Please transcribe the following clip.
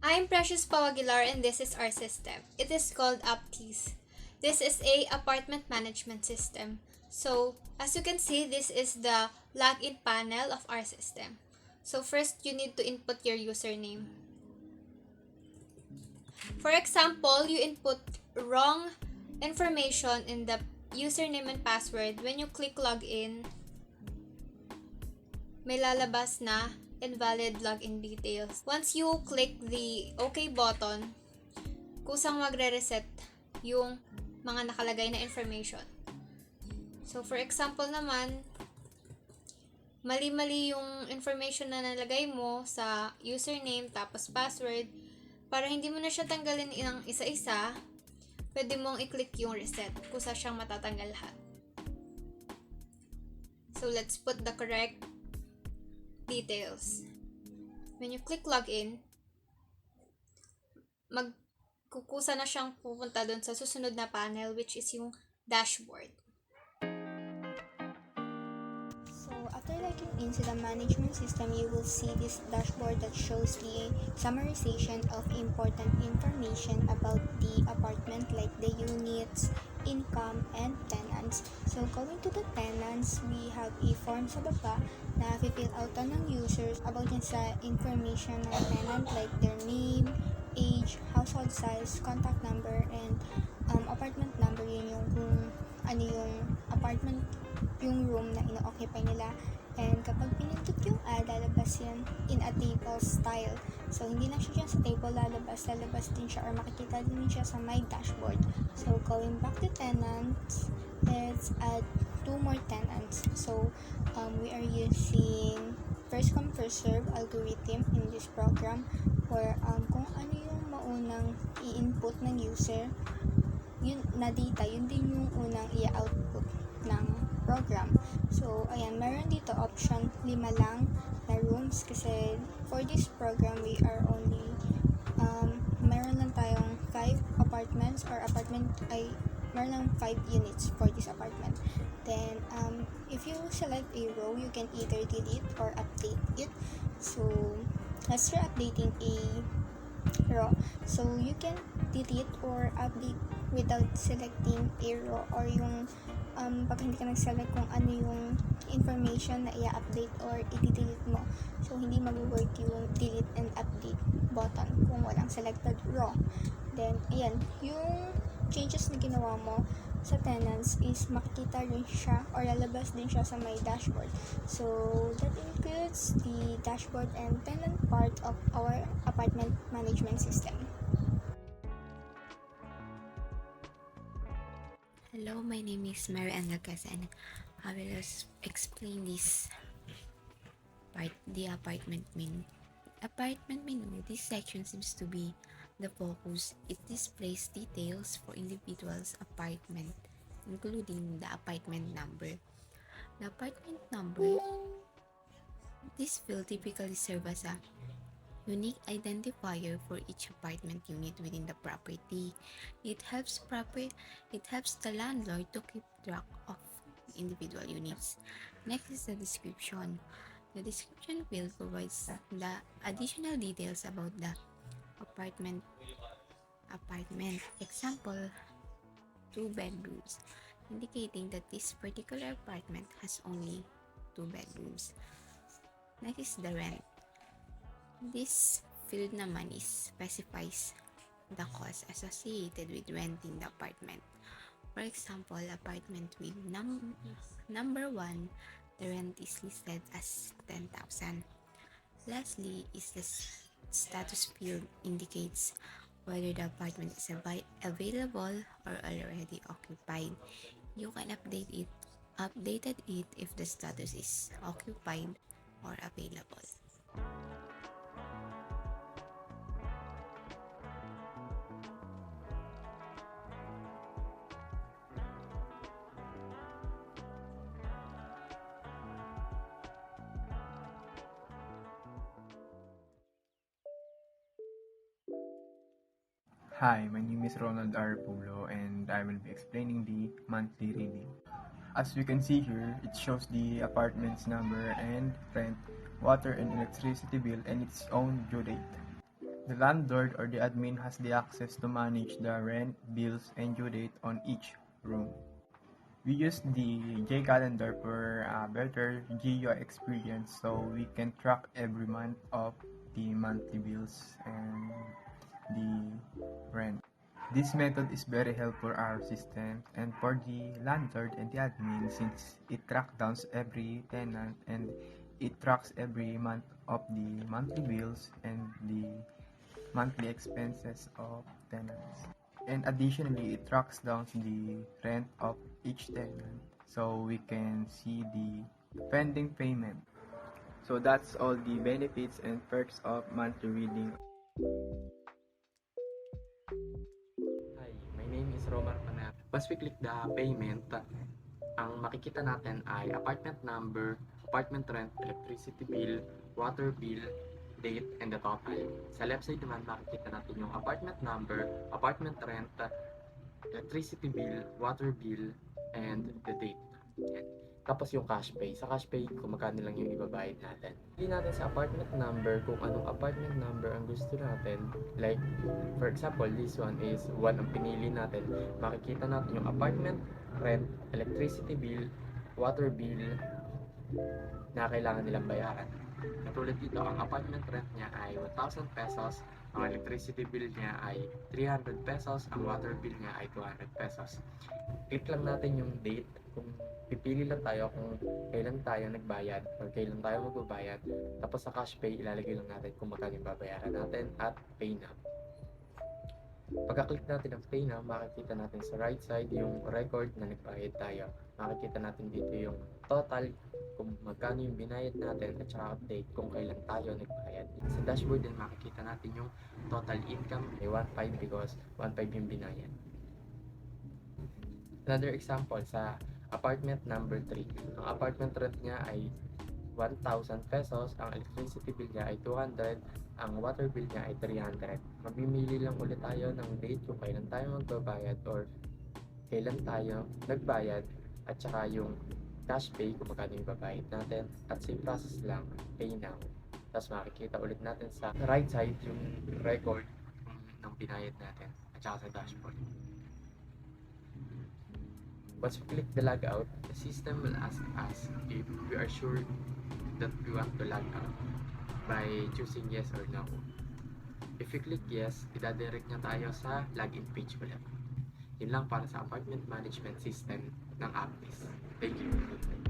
I'm Precious Pawagilar and this is our system. It is called Aptis. This is a apartment management system. So, as you can see, this is the login panel of our system. So first, you need to input your username. For example, you input wrong information in the username and password. When you click login, may lalabas na invalid login details. Once you click the OK button, kusang magre-reset yung mga nakalagay na information. So, for example naman, mali-mali yung information na nalagay mo sa username tapos password. Para hindi mo na siya tanggalin ng isa-isa, pwede mong i-click yung reset kusa siyang matatanggal lahat. So, let's put the correct details. When you click login, magkukusa na siyang pupunta doon sa susunod na panel, which is yung dashboard. So after logging into the management system, you will see this dashboard that shows the summarization of important information about the apartment, like the units, income, and tenants. So going to the tenants, we have a form sa baba na fill out ng users about yun sa information ng tenant, like their name, age, household size, contact number, and apartment number. Yun yung kung ano yung apartment, yung room na ino-occupy nila. And kapag pinindot yung add, lalabas yan in a table style. So, hindi lang siya dyan sa table lalabas din siya, or makikita din siya sa my dashboard. So, going back to tenants, let's add 2 more tenants. So, we are using first come first serve algorithm in this program, where kung ano yung maunang i-input ng user, yun na data, yun din yung unang i-output ng program. So, ayan, meron dito option 5 lang na rooms, kasi for this program, we are only, meron lang tayong 5 apartments, or meron lang 5 units for this apartment. Then, if you select a row, you can either delete or update it. So, let's try updating a row. So, you can delete or update without selecting a row, or yung pag hindi ka nag-select kung ano yung information na i-update or i-delete mo. So, hindi mag-work yung delete and update button kung walang selected row. Then, ayan, yung changes na ginawa mo sa tenants is makikita rin siya, or lalabas din siya sa my dashboard. So, that includes the dashboard and tenant part of our apartment management system. Hello, my name is Mary Ann Lucas, and I will explain this part, the apartment menu. Apartment menu, this section seems to be the focus. It displays details for individuals' apartment, including the apartment number. The apartment number, this field typically serves as a unique identifier for each apartment unit within the property. It helps the landlord to keep track of individual units. Next is the description. The description field provides the additional details about the apartment. Example, 2 bedrooms, indicating that this particular apartment has only 2 bedrooms. Next is the rent. This field naman specifies the cost associated with renting the apartment. For example, apartment with number 1, the rent is listed as 10,000. Lastly is the status field, indicates whether the apartment is available or already occupied. You can updated it if the status is occupied or available. Hi, my name is Ronald R. Pulo, and I will be explaining the monthly reading. As you can see here, it shows the apartment's number and rent, water and electricity bill, and its own due date. The landlord or the admin has the access to manage the rent, bills, and due date on each room. We use the J calendar for a better geo experience, so we can track every month of the monthly bills and the rent. This method is very helpful for our system and for the landlord and the admin, since it tracks down every tenant and it tracks every month of the monthly bills and the monthly expenses of tenants. And additionally, it tracks down the rent of each tenant, so we can see the pending payment. So that's all the benefits and perks of monthly reading. Hi, my name is Romar Panat. Once we click the payment, ang makikita natin ay apartment number, apartment rent, electricity bill, water bill, date, and the total. Sa left side naman, makikita natin yung apartment number, apartment rent, electricity bill, water bill, and the date. Yan. Tapos yung cash pay. Sa cash pay, kung magkano lang yung ibabayad natin. Pili natin sa apartment number kung anong apartment number ang gusto natin. Like, for example, this one is 1 ang pinili natin. Makikita natin yung apartment, rent, electricity bill, water bill na kailangan nilang bayaran. Katulad dito, ang apartment rent niya ay 1,000 pesos, ang electricity bill niya ay 300 pesos, ang water bill niya ay 200 pesos. Click lang natin yung date, kung pipili lang tayo kung kailan tayo nagbayad or kailan tayo magbabayad. Tapos sa cash pay, ilalagay lang natin kung magkano yung babayaran natin at pay now. Pagka-click natin ang pay now, makikita natin sa right side yung record na nagbayad tayo. Makikita natin dito yung total, kung magkano yung binayad natin at saka update kung kailan tayo nagbayad. Sa dashboard din makikita natin yung total income ay 1.5 because 1.5 yung binayad. Another example sa apartment number 3. Ang apartment rent niya ay 1,000 pesos, ang electricity bill niya ay 200, ang water bill niya ay 300. Mamimili lang ulit tayo ng date kung kailan tayo magbabayad or kailan tayo nagbayad at saka yung cash pay kung magkano yung babayad natin at same process lang, pay now. Tapos makikita ulit natin sa right side yung record ng binayad natin at saka sa dashboard. Once we click the log out, the system will ask us if we are sure that we want to log out by choosing yes or no. If we click yes, idadirect niya tayo sa login page ulit. Yun lang para sa apartment management system ng Aptis. Thank you.